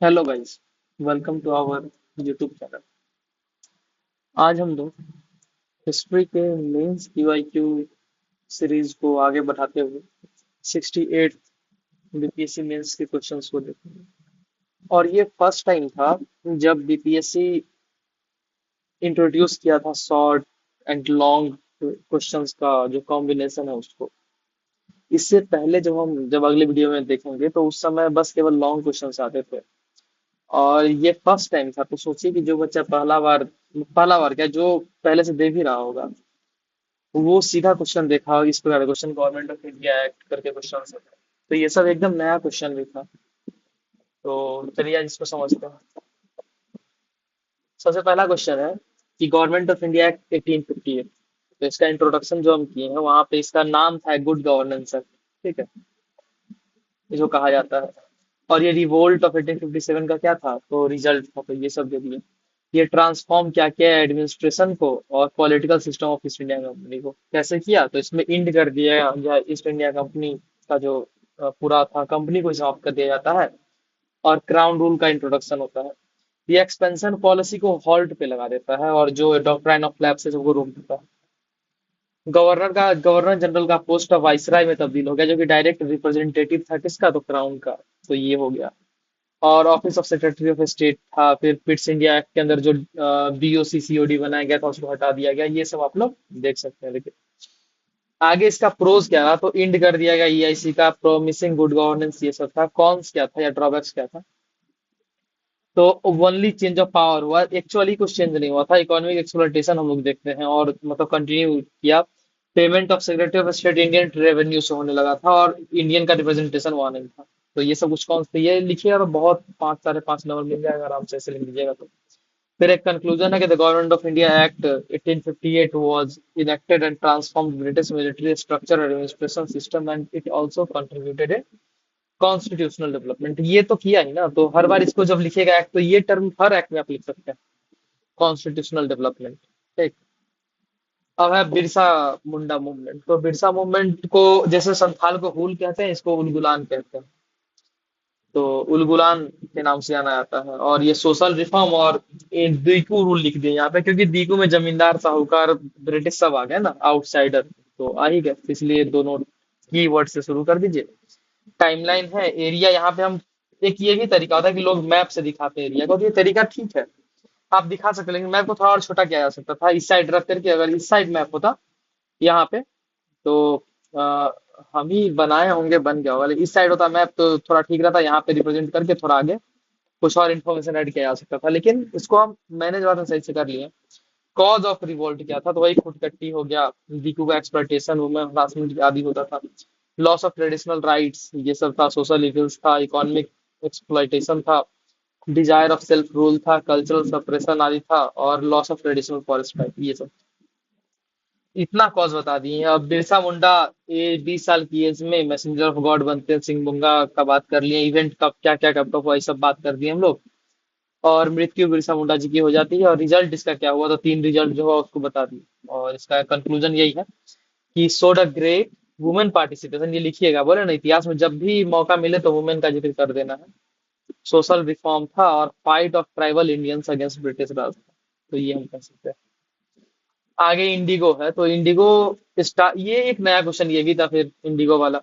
Hello guys, welcome to our YouTube channel. आज हम लोग हिस्ट्री के मेंस पीवाईक्यू सीरीज को आगे बढ़ाते हुए 68 बीपीएससी मेंस के क्वेश्चंस को देखेंगे। और ये फर्स्ट टाइम था जब बीपीएससी इंट्रोड्यूस किया था शॉर्ट एंड लॉन्ग क्वेश्चंस का जो कॉम्बिनेशन है उसको। इससे पहले जब अगले वीडियो में देखेंगे तो उस समय बस केवल लॉन्ग क्वेश्चंस आते थे। और ये फर्स्ट टाइम था, तो सोचिए कि जो बच्चा पहला बार क्या, जो पहले से दे भी रहा होगा, वो सीधा क्वेश्चन देखा। इस प्रकार question government of India act करके क्वेश्चन है, तो ये सब एकदम नया क्वेश्चन भी था। तो चलिए आज इसको समझते हैं। सबसे पहला क्वेश्चन है कि गवर्नमेंट ऑफ इंडिया एक्ट 1858। तो इसका इंट्रोडक्शन जो हम किए हैं वहां पे इसका नाम था गुड गवर्नेंस एक्ट। ठीक है, इसको कहा जाता है। और ये रिवोल्ट ऑफ 1857 का क्या था, तो रिजल्ट था, तो ये सब दे दिए। ये ट्रांसफॉर्म क्या किया एडमिनिस्ट्रेशन को और political system of east India company को, कैसे किया, तो इसमें इंड कर दिया गया ईस्ट इंडिया कंपनी का जो पूरा था, कंपनी को समाप्त कर दिया जाता है। और क्राउन रूल का इंट्रोडक्शन होता है। ये एक्सपेंशन पॉलिसी को हॉल्ट पे लगा देता है और जो डॉक्ट्राइन ऑफ लैप्स है सबको रोक देता है। गवर्नर जनरल का पोस्ट ऑफ वाइसराय में तब्दील हो गया, जो कि डायरेक्ट रिप्रेजेंटेटिव था किसका, तो क्राउन का। तो ये हो गया। और office of secretary of state था। फिर पिट्स इंडिया एक्ट के अंदर जो बीओसी सीओडी बनाया गया था उसको हटा दिया गया। ये सब आप लोग देख सकते हैं। लेकिन आगे इसका प्रोज क्या रहा, तो इंड कर दिया गया ईआईसी का, प्रोमिसिंग गुड गवर्नेंस ये सब था। कॉन्स क्या था या ड्रॉबैक्स क्या था, तो ओनली चेंज ऑफ पावर हुआ, एक्चुअली कुछ चेंज नहीं हुआ था। इकोनॉमिक एक्सप्लॉइटेशन हम लोग देखते हैं और मतलब कंटिन्यू किया। Payment of secretary of state Indian revenue से होने लगा था और इंडियन का रिप्रेजेंटेशन वहां नहीं था। तो ये सब कुछ कौन थे ये लिखिए, और बहुत 5 5.5 नंबर मिल जाएगा आराम से, ऐसे लिख लीजिएगा तो। फिर एक कंक्लूजन है कि the government of India act 1858 was enacted and transformed British military structure and administration system and it also contributed in constitutional development. ये तो किया ही ना, तो हर बार इसको जब लिखेगा एक्ट, तो ये टर्म हर एक्ट में आप लिख सकते हैं, कॉन्स्टिट्यूशनल डेवलपमेंट। ठीक। अब है बिरसा मुंडा मूवमेंट। तो बिरसा मूवमेंट को जैसे संथाल को हुल कहते हैं, इसको उलगुलान कहते हैं। तो उलगुलान के नाम से जाना जाता है। और ये सोशल रिफॉर्म और दीकू रूल लिख दिए यहाँ पे, क्योंकि दीकू में जमींदार साहूकार ब्रिटिश सब आ गए ना, आउटसाइडर तो आ ही गए, इसलिए दोनों की वर्ड से शुरू कर दीजिए। टाइमलाइन है, एरिया यहाँ पे हम, एक ये भी तरीका होता है कि लोग मैप से दिखाते हैं एरिया को, तो ये तरीका ठीक है, आप दिखा सकते हैं। लेकिन मैप को थोड़ा और छोटा किया जा सकता था, इस साइड रख करके। अगर इस साइड मैप होता यहाँ पे, तो आ, हम ही बनाए होंगे, बन गया होगा। लेकिन इस साइड होता मैप तो थोड़ा ठीक रहता, यहाँ पे रिप्रेजेंट करके थोड़ा आगे कुछ और इन्फॉर्मेशन ऐड किया जा सकता था। लेकिन इसको हम मैंने जो है सही से कर लिए। कॉज ऑफ रिवोल्ट क्या था, तो वही खुदकट्टी हो गया, दीकू का एक्सप्लॉइटेशन, वुमेन हरासमेंट आदि होता था। लॉस ऑफ ट्रेडिशनल राइट्स ये सब था, सोशल इविल्स था, इकोनॉमिक एक्सप्लॉइटेशन था, डिजायर ऑफ सेल्फ रूल था, कल्चरल सप्रेशन आदि था, और loss of traditional forest type ये सब। इतना कॉज बता दिए हैं। अब बिरसा मुंडा, ये 20 साल की एज में मैसेंजर ऑफ गॉड बनते हैं, सिंह बुंगा का बात कर लिए, इवेंट कब क्या क्या कब कब हुआ, ये सब बात कर दिए हम लोग। और मृत्यु बिरसा मुंडा जी की हो जाती है, और रिजल्ट इसका क्या हुआ, तो 3 रिजल्ट जो हुआ उसको बता दिए। और इसका कंक्लूजन यही है कि सोड अ ग्रेट वुमेन पार्टिसिपेशन, ये लिखिएगा, बोले ना इतिहास में जब भी मौका मिले तो वुमेन का जिक्र कर देना है। सोशल रिफॉर्म था, और fight of tribal Indians against British Raj था। तो ये हम कह सकते हैं। आगे इंडिगो है, तो इंडिगो ये एक नया क्वेश्चन ये भी था फिर इंडिगो वाला।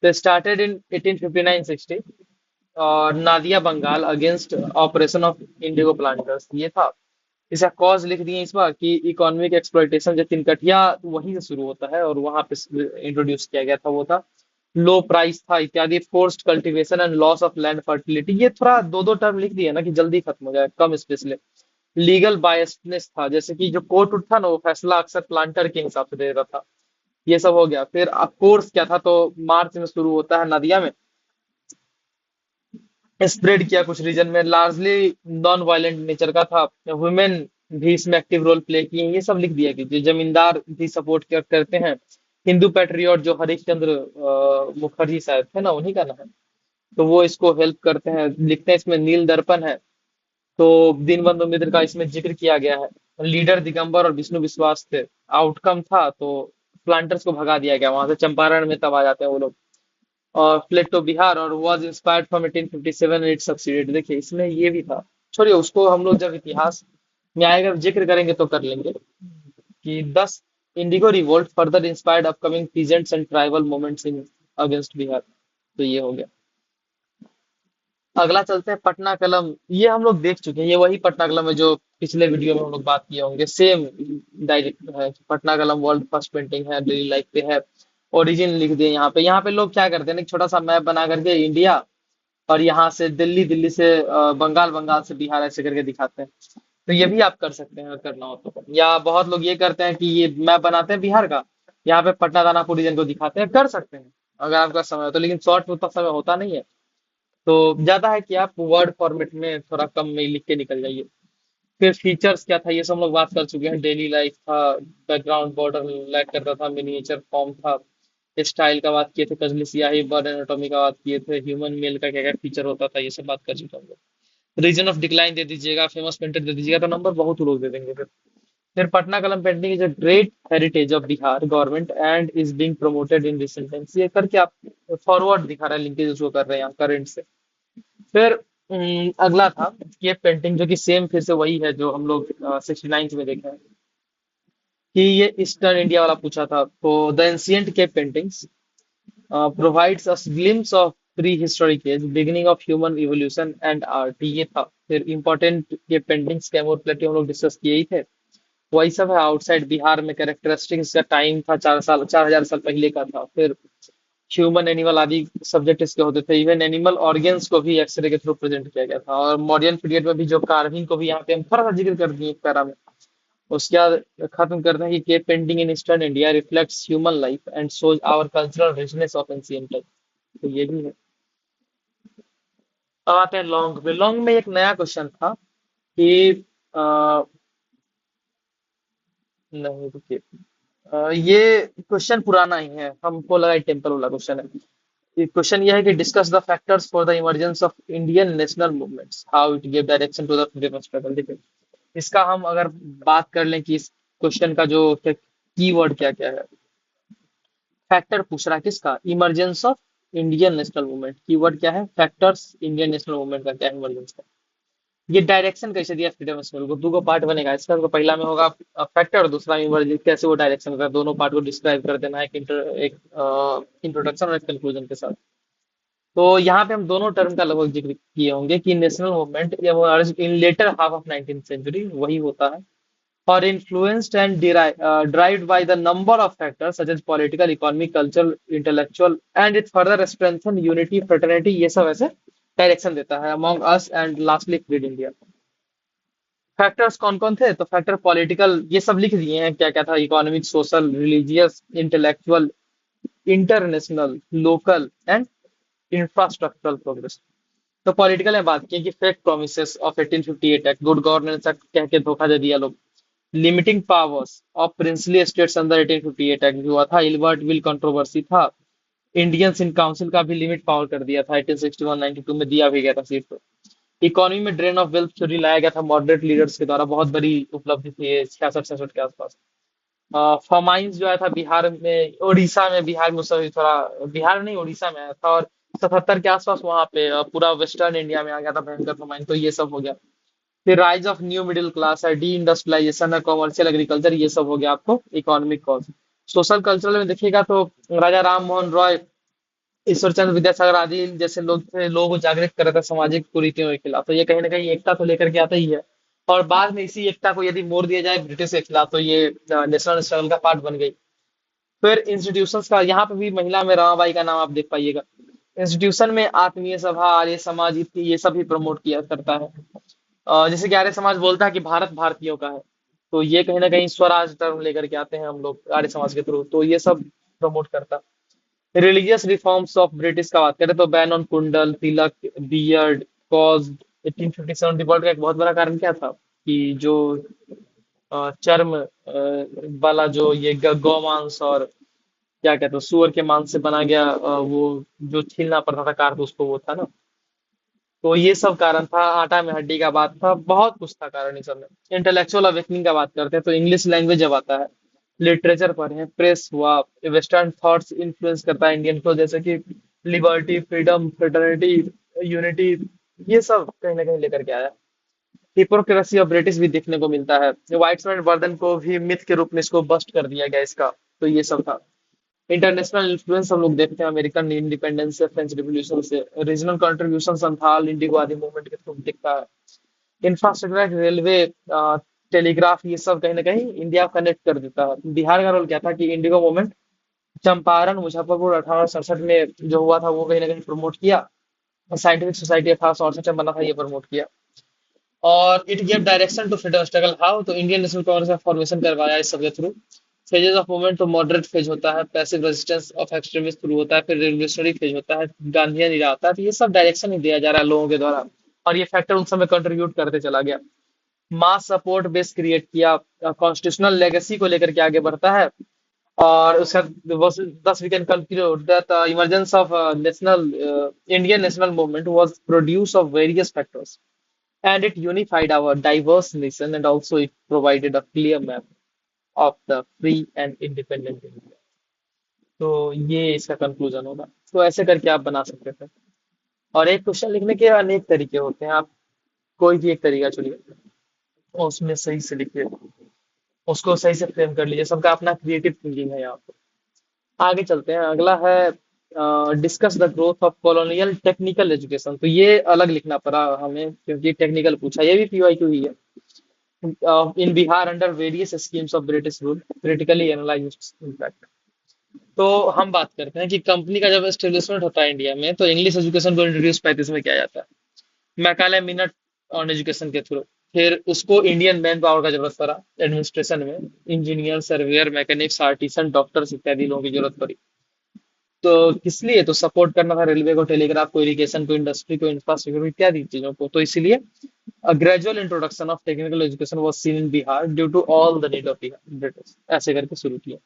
तो स्टार्टेड इन 1859-60 और Nadia Bengal against operation of indigo planters, ये था। इसका कॉज लिख दिए इस बार कि इकोनॉमिक एक्सप्लॉइटेशन, जो तिनकटिया वहीं से शुरू होता है और वहां पे इंट्रोड्यूस किया गया था, वो था। लो प्राइस था इत्यादि, forced cultivation and loss of land fertility. ये थोड़ा दो दो टर्म लिख दिए ना कि जल्दी खत्म हो जाए, कम स्पेस ले। लीगल बायसनेस था, जैसे कि जो कोर्ट उठ था ना, वो फैसला अक्सर प्लांटर के हिसाब से दे रहा था। ये सब हो गया। फिर कोर्स क्या था, तो मार्च में शुरू होता है नदिया में, स्प्रेड किया कुछ रीजन में, लार्जली नॉन वायलेंट नेचर का था। वुमेन भी इसमें एक्टिव रोल प्ले किए हैं, ये सब लिख दिया कि जो जमींदार भी सपोर्ट करते हैं। हिंदू पैट्रियट जो हरीश चंद्र मुखर्जी शायद थे ना, उन्हीं का नाम है, तो वो इसको हेल्प करते हैं, लिखते हैं। इसमें नील दर्पण है, तो दीनबंधु मित्र का इसमें जिक्र किया गया है। लीडर दिगंबर और विष्णु विश्वास थे। आउटकम था तो प्लांटर्स को भगा दिया गया वहां से, चंपारण में तब आ जाते हैं वो लोग। और फ्लेड टू बिहार और was inspired from 1857 and it succeeded. देखिए इसमें ये भी था, छोड़िए उसको, हम लोग जब इतिहास में आएगा जिक्र करेंगे तो कर लेंगे कि 10 Indigo revolt further inspired upcoming peasants and tribal movements in against Bihar. तो ये हो गया। अगला चलते हैं पटना कलम। ये हम लोग देख चुके हैं, ये वही पटना कलम है जो पिछले वीडियो में हम लोग बात किए होंगे, सेम डायरेक्ट है। पटना कलम वर्ल्ड फर्स्ट पेंटिंग है, डेली लाइफ पे है। ओरिजिन लिख दिए यहाँ पे। यहाँ पे लोग क्या करते हैं ना, एक छोटा सा मैप बना करके इंडिया, और यहाँ से दिल्ली, दिल्ली से बंगाल, बंगाल से बिहार, ऐसे करके दिखाते हैं। तो ये भी आप कर सकते हैं अगर करना हो तो। या बहुत लोग ये करते हैं कि ये मैप बनाते हैं बिहार का, यहाँ पे पटना दानापुर रीजन को दिखाते हैं, कर सकते हैं अगर आपका समय हो तो, लेकिन शॉर्ट में उतना समय होता नहीं है। तो ज्यादा है कि आप वर्ड फॉर्मेट में थोड़ा कम में लिख के निकल जाइए। फिर फीचर्स क्या था, ये सब हम लोग बात कर चुके हैं। डेली लाइफ था, बैकग्राउंड बॉर्डर लैक करता था, मिनिएचर फॉर्म था, स्टाइल का बात किए थे, कजली सियाही, बर्ड एनाटॉमी का बात किए थे, ह्यूमन मेल का क्या क्या फीचर होता था, ये सब बात कर चुके हैं हम लोग। रीजन ऑफ डिक्लाइन दे दीजिएगा, फेमस पेंटर दे दीजिएगा, तो नंबर बहुत लोग दे देंगे फिर पटना कलम painting is a great heritage of Bihar government and is being promoted in recent times. ये करके आप फॉरवर्ड दिखा रहे हैं, लिंकेज उसको कर रहे हैं करंट से। फिर अगला था ये पेंटिंग, जो कि सेम फिर से वही है जो हम लोग 69 में देखे हैं, कि ये ईस्टर्न इंडिया वाला पूछा था। तो the ancient cave paintings provides us glimpse of prehistoric age, beginning of human evolution and art। ये था। फिर इम्पोर्टेंट ये पेंटिंग्स के और प्लेटी हम लोग डिस्कस किए ही थे। वही सब है। आउटसाइड बिहार में कैरेक्टरिस्टिक्स का टाइम था 4 साल, 4000 साल पहले का था। फिर ह्यूमन एनिमल आदि सब्जेक्ट इसके होते थे। इवन एनिमल ऑर्गेन्स को भी एक्सरे के थ्रू प्रेजेंट किया गया था। और मॉडर्न पीरियड में भी जो कार्विंग को भी यहाँ पे हम थोड़ा सा जिक्र कर दिए एक पैरा में। उसके बाद खत्म करते हैं कि cave painting in eastern India reflects human life and shows our cultural richness of ancient time. तो ये भी है। अब आते हैं लॉन्ग में। लॉन्ग में एक नया क्वेश्चन था कि नहीं रुकिए, ये क्वेश्चन पुराना ही है, हमको लगा टेम्पल वाला क्वेश्चन है। ये क्वेश्चन ये है कि discuss the factors for the emergence of Indian national movements, how it give direction to the freedom struggle. देखिए इसका हम अगर बात कर लें कि इस क्वेश्चन का जो कीवर्ड क्या क्या है। फैक्टर पूछ रहा है किसका, emergence of Indian national movement. Keyword क्या है, फैक्टर्स इंडियन नेशनल मूवमेंट का क्या इमरजेंस है। ये डायरेक्शन कैसे दिया फ्रीडम स्मेल को, दो पार्ट बनेगा इसका। तो पहला में होगा फैक्टर और दूसरा में इमरजेंस, कैसे वो डायरेक्शन का, दोनों पार्ट को डिस्क्राइब कर देना है एक इंट्रोडक्शन और एक कंक्लूजन के साथ। तो यहाँ पे हम दोनों टर्म का लगभग जिक्र किए होंगे कि national movement in later half of 19th century वही होता है, और influenced and derived by the number of factors such as political, economic, cultural, intellectual, and it further strengthen unity, fraternity, ये सब ऐसे डायरेक्शन देता है among us and lastly freed India। Factors कौन कौन थे, तो फैक्टर पॉलिटिकल ये सब लिख दिए हैं, क्या क्या था, economic, social, religious, intellectual, international, local and infrastructural progress. तो पॉलिटिकल में बात की कि fake promises of 1858 act, good governance act कह के धोखा दे दिया लोग। Limiting powers of princely states under 1858 act जो हुआ था, इल्बर्ट विल कंट्रोवर्सी था। इंडियंस इन काउंसिल का भी लिमिट पावर कर दिया था 1861-92 में, दिया भी गया था सीट पे। इकोनॉमी में ड्रेन ऑफ वेल्थ थ्योरी लाया गया था मॉडरेट लीडर्स के द्वारा, बहुत बड़ी उपलब्धि थी ये 66-66 के आसपास। फमाइंस जो आया था बिहार में, उड़ीसा में, बिहार में उस समय थोड़ा, बिहार नहीं उड़ीसा में आया था, और 77 के आसपास वहां पे पूरा वेस्टर्न इंडिया में आ गया था भयंकर फमाइन। तो ये सब हो गया। फिर rise of new middle class है, डी इंडस्ट्रियलाइजेशन है, कॉमर्शियल एग्रीकल्चर, ये सब हो गया आपको इकोनॉमिक कॉज। सोशल कल्चरल में देखिएगा तो राजा राम मोहन रॉय, ईश्वरचंद्र विद्यासागर आदि जैसे लोग थे, लोगों को जागृत कर रहे थे सामाजिक कुरीतियों के खिलाफ। तो ये कहीं ना कहीं एकता को लेकर के आता ही है। और बाद में इसी एकता को यदि मोड़ दिया जाए ब्रिटिश के खिलाफ, तो ये नेशनल स्ट्रगल का पार्ट बन गई। फिर इंस्टीट्यूशंस का, यहाँ पे भी महिला में रमाबाई का नाम आप देख पाइएगा। इंस्टीट्यूशन में आत्मीय सभा, आर्य समाज, ये सब भी प्रमोट किया करता है। जैसे कि आर्य समाज बोलता है कि भारत भारतीयों का है, तो ये कहीं ना कहीं स्वराज टर्म लेकर के आते हैं हम लोग आर्य समाज के थ्रू, तो ये सब प्रमोट करता है। रिलीजियस रिफॉर्म्स ऑफ ब्रिटिश का बात करें तो बैन ऑन कुंडल, तिलक, बियर्ड, कॉज 1857 रिवॉल्ट का एक बहुत बड़ा कारण क्या था कि जो चर्म वाला जो ये गौमांस और क्या कहते हैं सुअर के मांस से बना गया वो जो छीलना पड़ता था कारतूस उसको, वो था ना। तो ये सब कारण था। आटा में हड्डी का बात था, बहुत कुछ था कारण इस सब में। इंटेलेक्चुअल अवेकनिंग का बात करते हैं तो इंग्लिश लैंग्वेज जब आता है, लिटरेचर पढ़े, प्रेस हुआ, वेस्टर्न थॉट्स इन्फ्लुएंस करता है इंडियन को, जैसे कि लिबर्टी, फ्रीडम, फ्रेटर्निटी, यूनिटी, ये सब कहीं ना कहीं लेकर के आया। हिपोक्रेसी और ब्रिटिश भी देखने को मिलता है। व्हाइट्समैन बर्डन को भी मिथ के रूप में इसको बस्ट कर दिया गया इसका। तो ये सब था। इंटरनेशनल इन्फ्लुएंस हम लोग देखते हैं अमेरिकन इंडिपेंडेंस से, फ्रेंच रिवॉल्यूशन से, रीजनल कंट्रीब्यूशन संथाल इंडिगो आदि मूवमेंट के थ्रू दिखता है। इंफ्रास्ट्रक्चर, रेलवे, टेलीग्राफ, ये सब कहीं ना कहीं इंडिया कनेक्ट कर देता है। बिहार का रोल क्या था कि इंडिगो मूवमेंट चंपारण मुजफ्फरपुर 1867 में जो हुआ था वो कहीं ना कहीं प्रमोट किया। साइंटिफिक सोसाइटी 1868 में बना था, ये प्रमोट किया। और it give direction to freedom struggle. How? तो इंडियन नेशनल कांग्रेस का फॉर्मेशन करवाया इस सब के थ्रू। फेजेस ऑफ मूवमेंट, तो मॉडरेट फेज होता है, passive resistance of extremist through होता है, फिर रिवोल्यूशनरी फेज होता है, गांधीयन इरा आता है। तो ये सब डायरेक्शन ही दिया जा रहा है लोगों के द्वारा, और ये फैक्टर उन समय कंट्रीब्यूट करते चला गया। मास सपोर्ट बेस क्रिएट किया, कॉन्स्टिट्यूशनल लेगेसी को लेकर के आगे बढ़ता है। और उसका thus we can conclude that emergence of national Indian national movement was produce of various factors, and it unified our diverse nation, and also it provided a clear map of the free and independent India. तो ये इसका conclusion होगा। तो ऐसे करके आप बना सकते थे। और एक क्वेश्चन लिखने के अनेक तरीके होते हैं, आप कोई भी एक तरीका चुनिए और उसमें सही से लिखिए, उसको सही से फ्रेम कर लीजिए। सबका अपना क्रिएटिव थिंकिंग है यहाँ पे। आगे चलते हैं। अगला है discuss the growth of colonial technical education. तो ये अलग लिखना पड़ा हमें क्योंकि टेक्निकल पूछा, ये भी पीवाईक्यू ही है। In Bihar under various schemes of British rule critically analysed impact. तो हम बात करते हैं कि कंपनी का जब एस्टेब्लिशमेंट होता है इंडिया में, तो इंग्लिश एजुकेशन को इंट्रोड्यूस 35 में किया जाता है, मैकाले मिनट ऑन एजुकेशन के थ्रू। फिर उसको इंडियन मैन पावर का जरूरत पड़ा एडमिनिस्ट्रेशन में, engineer, surveyor, mechanics, artisan, doctors इत्यादि लोगों की जरूरत पड़ी। तो किस लिए? तो सपोर्ट करना था रेलवे को, टेलीग्राफ को, इरिगेशन को, इंडस्ट्री को, इंफ्रास्ट्रक्चर इत्यादि चीजों को। तो इसलिए a gradual introduction of technical education was seen in Bihar due to all the need of Bihar, British। ऐसे करके शुरू किया।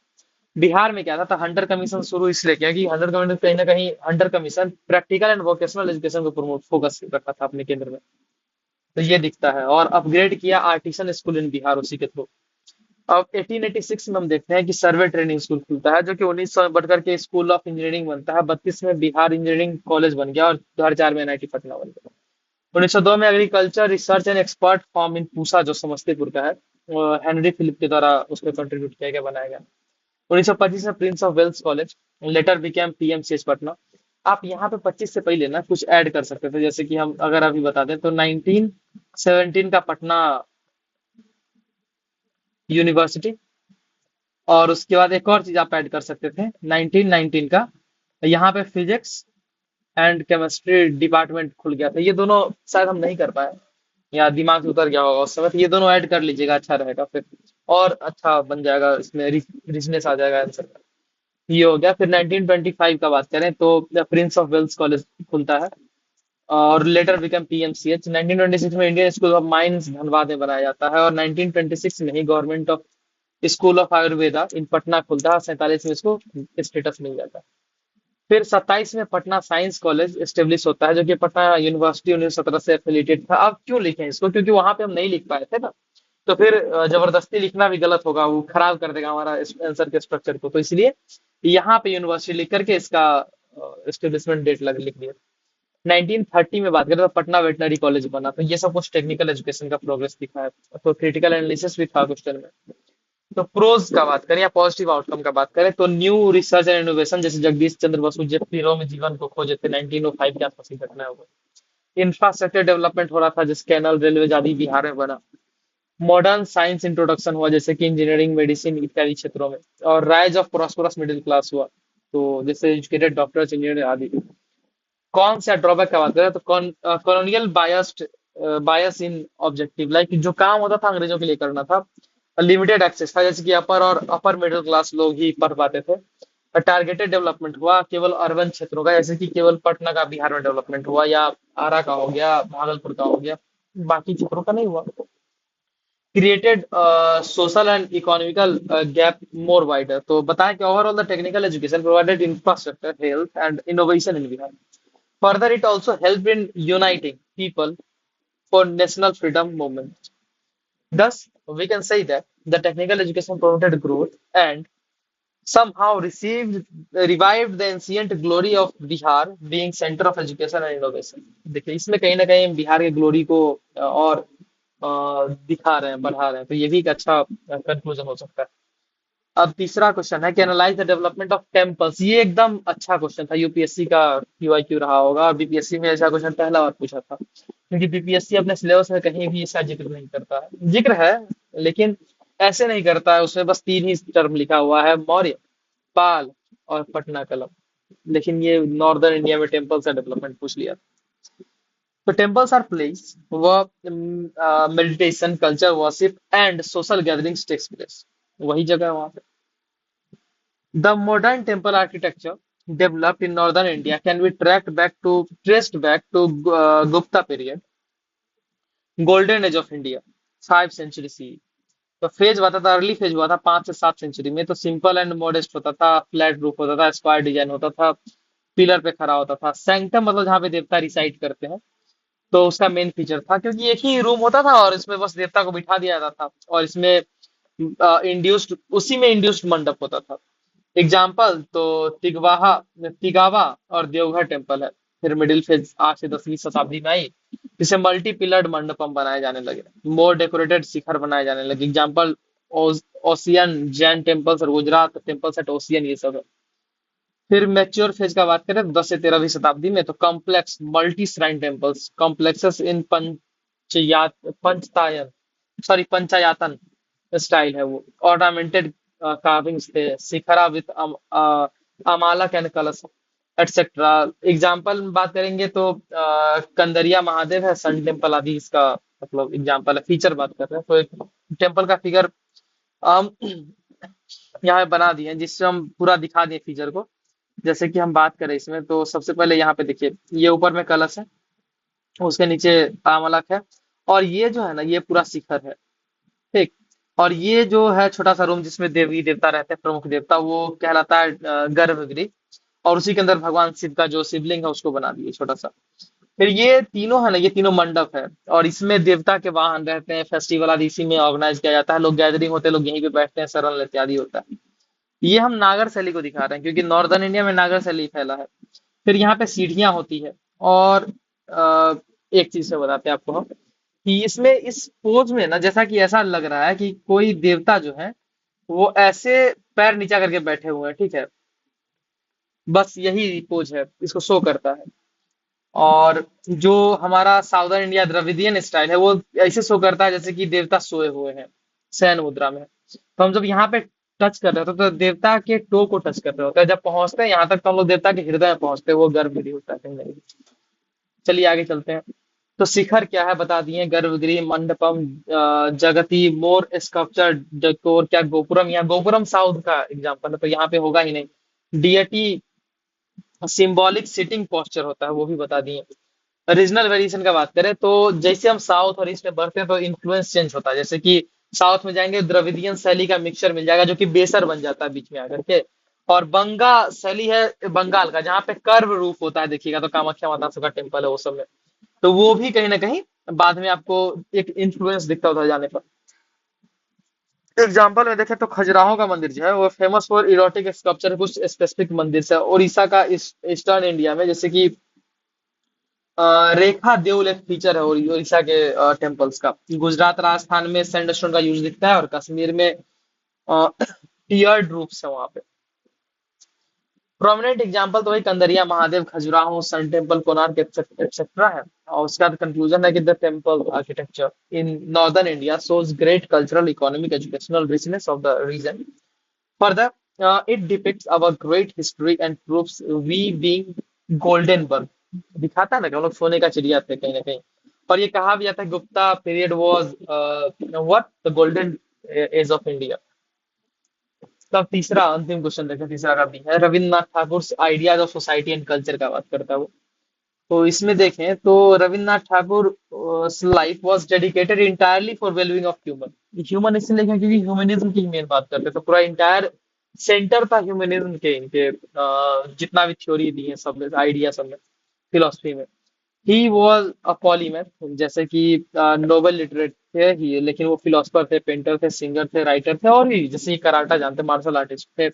बिहार में क्या था हंटर कमीशन शुरू इसलिए किया कि हंटर कमीशन कहीं ना कहीं, Hunter commission practical and vocational education को प्रमोट फोकस रखा था अपने केंद्र में। तो ये दिखता है। और अपग्रेड किया आर्टिसन स्कूल इन बिहार उसी के थ्रू। अब 1886 में हम देखते हैं कि सर्वे ट्रेनिंग स्कूल खुलता है, जो कि 1900 में बढ़कर के स्कूल ऑफ इंजीनियरिंग बनता है। 32 में बिहार इंजीनियरिंग कॉलेज बन गया, और 2004 में एनआईटी पटना बन गया। 1902 में agriculture research and expert form in Pusa, जो समस्तीपुर का है, हेनरी फिलिप के द्वारा उसको कंट्रीब्यूट किया गया, बनाया गया। 1925 में prince of Wales college, later became PMCH Patna. आप यहाँ पे 25 से पहले ना कुछ ऐड कर सकते थे, जैसे कि हम अगर अभी बता दें तो 1917 का पटना यूनिवर्सिटी। और उसके बाद एक और चीज आप ऐड कर सकते थे 1919 का, यहाँ पे फिजिक्स एंड केमिस्ट्री डिपार्टमेंट खुल गया था। ये दोनों शायद हम नहीं कर पाए, या दिमाग से उतर गया होगा उस समय। तो ये दोनों ऐड कर लीजिएगा, अच्छा रहेगा फिर, और अच्छा बन जाएगा, इसमें रिचनेस आ जाएगा आंसर का। ये हो गया। फिर 1925 का बात करें तो the Prince of Wales College खुलता है, और लेटर बिकम पीएमसीएच। 1926 में Indian School of Mines Dhanbad में बनाया जाता है, और 1926 में ही government of school of Ayurveda in Patna खुलता है। 47 में इसको स्टेटस मिल जाता है। फिर 27 में पटना साइंस कॉलेज स्टेब्लिश होता है, जो कि पटना यूनिवर्सिटी 1917 से एफिलिएटेड था। अब क्यों लिखें इसको? क्योंकि वहां पे हम नहीं लिख पाए थे ना। तो फिर जबरदस्ती लिखना भी गलत होगा, वो खराब कर देगा हमारा आंसर के स्ट्रक्चर को। तो इसलिए यहाँ पे यूनिवर्सिटी लिख करके इसका एस्टेब्लिशमेंट डेट लग लिख दिया। 1930 में बात करें तो पटना वेटनरी कॉलेज बना। तो ये सब कुछ टेक्निकल एजुकेशन का प्रोग्रेस दिखा है। तो क्रिटिकल एनालिसिस भी था क्वेश्चन में। तो प्रोज का बात करें या पॉजिटिव आउटकम का बात करें, तो न्यू रिसर्च एंड इनोवेशन, जैसे जगदीश चंद्र बसु जब तीनों में जीवन को खोजे थे 1905 के आसपास की घटना है वो। इंफ्रास्ट्रक्चर डेवलपमेंट हो रहा था, जिस कैनल, रेलवे आदि बिहार में बना। मॉडर्न साइंस इंट्रोडक्शन हुआ, जैसे कि इंजीनियरिंग, मेडिसिन इत्यादि क्षेत्रों में। और rise of prosperous middle class हुआ, तो जैसे एजुकेटेड डॉक्टर्स, इंजीनियर आदि। कौन सा ड्रॉबैक का बात करें तो कॉलोनियल बायस इन ऑब्जेक्टिव, लाइक जो काम होता था अंग्रेजों के लिए करना था, लिमिटेड एक्सेस था, जैसे कि अपर और अपर मिडिल क्लास लोग ही पढ़ पाते थे। टारगेटेड डेवलपमेंट हुआ केवल अर्बन क्षेत्रों का, जैसे कि केवल पटना का बिहार में डेवलपमेंट हुआ, या आरा का हो गया, भागलपुर का हो गया, बाकी क्षेत्रों का नहीं हुआ। Created social and economical gap more wider. तो बताएं कि overall the technical education provided infrastructure, health and innovation in Bihar. Further, it also helped in uniting people for national freedom movement. Thus, we can say that the technical education promoted growth and somehow revived the ancient glory of Bihar being center of education and innovation। देखिए इसमें कहीं ना कहीं बिहार के glory को और दिखा रहे हैं, बढ़ा रहे हैं, तो ये भी एक अच्छा कंक्लूजन हो सकता है। अब तीसरा क्वेश्चन है कि analyse the development of temples. ये एकदम अच्छा क्वेश्चन था, यूपीएससी का क्यूआईक्यू रहा होगा, और बीपीएससी में ऐसा क्वेश्चन पहला बार पूछा था, क्योंकि बीपीएससी अपने सिलेबस में कहीं भी इसका जिक्र नहीं करता है। जिक्र है लेकिन ऐसे नहीं करता है, उसमें बस तीन ही टर्म लिखा हुआ है, मौर्य, पाल और पटना कलम। लेकिन ये नॉर्दर्न इंडिया में टेम्पल्स का डेवलपमेंट पूछ लिया। तो टेम्पल्स आर प्लेस वह meditation, culture, worship and social gatherings takes place, वही जगह है वहां पे। The modern temple architecture developed in northern India can be traced back to Gupta period, golden age of India, 5 century CE। तो phase हुआ था, early phase हुआ था 5 से 7 सेंचुरी में। तो सिंपल एंड मॉडेस्ट होता था, फ्लैट रूफ होता था, स्क्वायर डिजाइन होता था, पिलर पे खड़ा होता था। सैंक्टम मतलब जहाँ पे देवता रिसाइड करते हैं, तो उसका मेन फीचर था, क्योंकि एक ही रूम होता था और इसमें बस देवता को बिठा दिया जाता था, और इसमें इंड्यूस्ड, उसी में इंड्यूस्ड मंडप होता था। एग्जाम्पल तो तिगवाहा, तिगावा और देवघर टेम्पल है। फिर मिडिल फेज 8 से 10वीं शताब्दी में आई, जिसे मल्टी पिलर्ड मंडपम बनाए जाने लगे, मोर डेकोरेटेड शिखर बनाए जाने लगे। एग्जाम्पल ओसियन जैन टेम्पल्स और गुजरात टेम्पल्स एट ओसियन, ये सब है। फिर मैच्योर फेज का बात करें तो 10 से 13वीं शताब्दी में तो complex multi shrine temples, complexes in पंचयात पंचतायन सॉरी पंचायतन स्टाइल है वो। ऑर्नामेंटेड कार्विंग्स थे, shikhara with amalaka and kalash etcetera. Example में बात करेंगे तो कंदरिया महादेव है, सन टेम्पल आदि इसका मतलब एग्जाम्पल है। फीचर बात कर रहे हैं तो एक टेम्पल का फिगर हम यहाँ पे बना दिए हैं, जिससे हम पूरा दिखा दें फीचर को। जैसे कि हम बात करें इसमें, तो सबसे पहले यहाँ पे देखिए, ये ऊपर में कलश है, उसके नीचे आमलक है, और ये जो है ना, ये पूरा शिखर है, ठीक। और ये जो है छोटा सा रूम जिसमें देवी देवता रहते हैं, प्रमुख देवता, वो कहलाता है गर्भगृह। और उसी के अंदर भगवान शिव का जो शिवलिंग है उसको बना दिए छोटा सा। फिर ये तीनों है ना, ये तीनों मंडप है, और इसमें देवता के वाहन रहते हैं, फेस्टिवल आदि इसी में ऑर्गेनाइज किया जाता है, लोग गैदरिंग होते हैं, लोग यहीं पे बैठते हैं, सरल इत्यादि होता है। ये हम नागर शैली को दिखा रहे हैं, क्योंकि नॉर्दर्न इंडिया में नागर शैली फैला है। फिर यहाँ पे सीढ़ियां होती है, और एक चीज से बताते हैं आपको हम, कि इसमें इस पोज में ना, जैसा कि ऐसा लग रहा है कि कोई देवता जो है वो ऐसे पैर नीचा करके बैठे हुए हैं, ठीक है। बस यही पोज है, इसको शो करता है। और जो हमारा साउदर्न इंडिया द्रविडियन स्टाइल है, वो ऐसे शो करता है जैसे कि देवता सोए हुए हैं, शयन मुद्रा में। तो हम जब यहाँ पे टच कर रहे होते हैं तो देवता के टो को टच कर रहे होते हैं, जब पहुंचते हैं यहाँ तक तो हम लोग देवता के हृदय में पहुंचते हैं, वो गर्भगृह होता है कहीं ना कहीं। चलिए आगे चलते हैं। तो शिखर क्या है बता दिए, गर्भगृह, मंडपम, जगती, मोर स्कल्पचर, डेकोर, क्या गोपुरम, यहाँ गोपुरम साउथ का एग्जांपल है तो यहाँ पे होगा ही नहीं। डियटी, सिंबॉलिक सिटिंग पोस्चर होता है, वो भी बता दिए। रीजनल वेरिएशन का बात करें तो जैसे हम साउथ और ईस्ट में बढ़ते हैं तो इन्फ्लुएंस चेंज होता है। जैसे कि साउथ में जाएंगे, द्रविडियन शैली का मिक्सचर मिल जाएगा, जो कि बेसर बन जाता है बीच में आकर के। और बंगा शैली है बंगाल का, जहाँ पे कर्व रूप होता है, देखिएगा तो कामाख्या माता का टेम्पल है वो सब में। तो वो भी कहीं ना कहीं बाद में आपको एक इन्फ्लुएंस दिखता होता है जाने पर। एग्जाम्पल में देखें तो खजुराहो का मंदिर जो है वो फेमस फॉर इरोटिक स्कल्पचर, कुछ स्पेसिफिक मंदिर से। उड़ीसा का ईस्टर्न इंडिया में, जैसे कि रेखा देउल एक फीचर है उड़ीसा के टेम्पल्स का। गुजरात राजस्थान में सैंडस्टोन का यूज दिखता है, और कश्मीर में टियर्ड रूफ्स है वहां पे। प्रोमिनेंट एग्जांपल तो वही Kandariya Mahadev, Khajuraho, sun temple, Konark etcetera है। और उसका कंक्लूजन है कि the temple architecture in northern India shows great cultural, economic, educational richness of the region. Further it depicts our great history and proves we being golden bird। दिखाता है ना कि हम लोग सोने का चिड़िया थे कहीं ना कहीं। और ये कहा भी जाता है Gupta period was what the golden age of India. तब तीसरा अंतिम क्वेश्चन देखें, तीसरा का भी है, Rabindranath Thakur ideas of society and culture का बात करता है वो। तो इसमें देखें तो Rabindranath Thakur life was dedicated entirely for wellbeing of human. Human इसलिए लिखा क्योंकि ह्यूमनिज्म की मेन बात करते हैं, तो पूरा इंटायर सेंटर था ह्यूमनिज्म के, इनके जितना भी थ्योरी दी है सब में, आइडिया सब में, फिलोसफी में। ही वॉज अ पॉलीमैथ, जैसे कि नोबेल लिटरेट थे ही, लेकिन वो फिलोसफर थे, पेंटर थे, सिंगर थे, राइटर थे, और भी जैसे कि कराटा जानते, मार्शल आर्टिस्ट थे।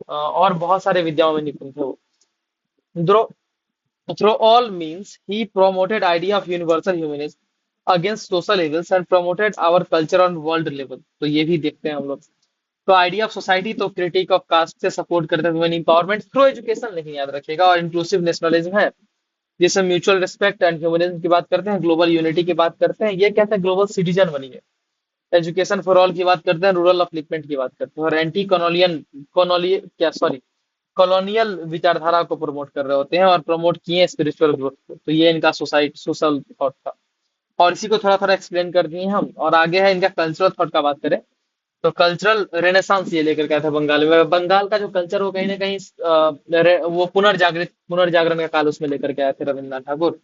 और बहुत सारे विद्याओं में निपुण थे वो। Through, through all means, he promoted idea of universal humanism against social evils and promoted our culture on world level. तो ये भी देखते हैं हम लोग। तो आइडिया ऑफ सोसाइटी तो क्रिटिक ऑफ कास्ट से सपोर्ट करते हैं वुमेन इंपावरमेंट थ्रू एजुकेशन, नहीं याद रखेगा, और इंक्लूसिव नेशनलिज्म है जिसमें म्यूचुअल रिस्पेक्ट एंड ह्यूमनिज्म की बात करते हैं, ग्लोबल यूनिटी की बात करते हैं, ये कहते हैं ग्लोबल सिटीजन बनिए, एजुकेशन फॉर ऑल की बात करते हैं, रूरल अपलिफ्टमेंट की बात करते हैं, और एंटी कॉलोनियल कॉलोनी क्या सॉरी कॉलोनियल विचारधारा को प्रमोट कर रहे होते हैं और प्रमोट किए स्पिरिचुअल ग्रोथ को। तो ये इनका सोसाइटी सोशल थॉट था, और इसी को थोड़ा थोड़ा एक्सप्लेन कर दिए हम। और आगे है इनका कल्चरल थॉट का बात करें तो कल्चरल रेनेसांस ये लेकर के आया था बंगाल में। बंगाल का जो कल्चर वो कहीं ना कहीं वो पुनर्जागरण का काल उसमें लेकर के आए थे रविन्द्रनाथ ठाकुर।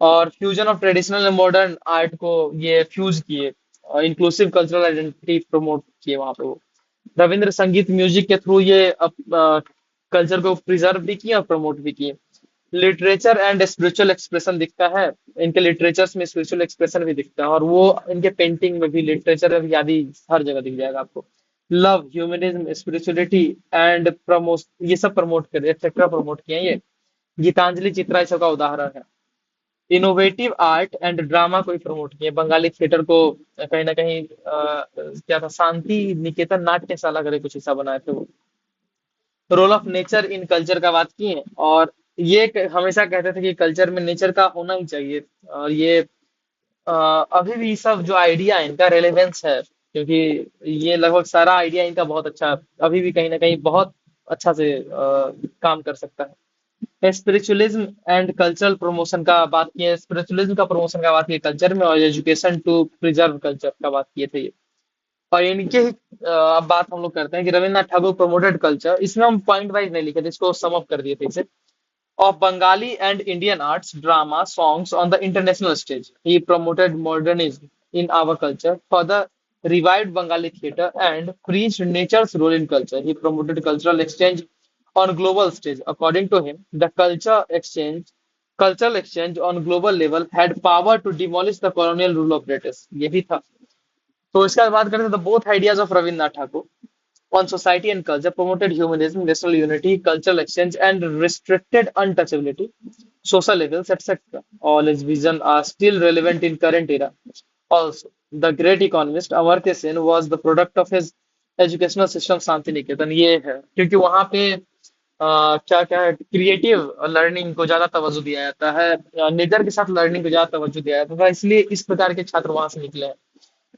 और fusion of traditional and modern art को ये फ्यूज किए, इंक्लूसिव कल्चरल आइडेंटिटी प्रमोट किए वहां पे वो। रविंद्र संगीत म्यूजिक के थ्रू ये कल्चर को प्रिजर्व भी किए और प्रमोट भी किए। लिटरेचर एंड स्पिरिचुअल एक्सप्रेशन दिखता है, इनके लिटरेचर्स में स्पिरिचुअल एक्सप्रेशन भी दिखता है, और वो इनके पेंटिंग में भी, लिटरेचर में भी आदि हर जगह दिख जाएगा आपको। Love, humanism, spirituality and promote, ये सब प्रमोट कर एक्सेट्रा प्रमोट किए हैं ये। गीतांजलि चित्रा इस सब का उदाहरण है। इनोवेटिव आर्ट एंड ड्रामा को ही प्रमोट किए, बंगाली थिएटर को कहीं ना कहीं क्या था, शांति निकेतन नाट्यशाला करे कुछ ऐसा बनाए थे वो। Role of nature in culture का बात किए, और ये हमेशा कहते थे कि कल्चर में नेचर का होना ही चाहिए। और ये अभी भी सब जो आइडिया है इनका रेलेवेंस है, क्योंकि ये लगभग सारा आइडिया इनका बहुत अच्छा अभी भी कहीं ना कहीं बहुत अच्छा से काम कर सकता है। स्पिरिचुअलिज्म एंड कल्चरल प्रमोशन का बात किए, स्पिरिचुअलिज्म का प्रमोशन का बात किए कल्चर में, और एजुकेशन टू प्रिजर्व कल्चर का बात किए थे ये। और इनके ही अब बात हम लोग करते हैं कि रविन्द्रनाथ ठाकुर प्रमोटेड कल्चर, इसमें हम पॉइंट वाइज नहीं लिखे थे, इसको सम अप कर दिए थे इसे। Of Bengali and Indian arts, drama, songs on the international stage. He promoted modernism in our culture, further revived Bengali theatre, and preached nature's role in culture. He promoted cultural exchange on global stage. According to him, the cultural exchange on global level had power to demolish the colonial rule of British. ये भी था। तो इसका बात करें तो both ideas of Rabindranath Thakur on society and culture promoted humanism, national unity, cultural exchange, and restricted untouchability, social levels, etc. All his vision are still relevant in current era. Also, the great economist Amartya Sen was the product of his educational system Shanti Niketan. ये है क्योंकि वहां पे क्या क्या है, creative learning को ज्यादा तवज्जो दिया जाता है, नेचर के साथ लर्निंग को ज्यादा तवज्जो दिया जाता था, इसलिए इस प्रकार के छात्र वहां से निकले हैं।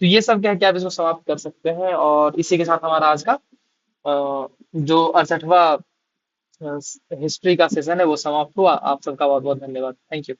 तो ये सब क्या है कि आप इसको समाप्त कर सकते हैं, और इसी के साथ हमारा आज का जो 68वां हिस्ट्री का सेशन है वो समाप्त हुआ। आप सबका बहुत बहुत धन्यवाद। Thank you.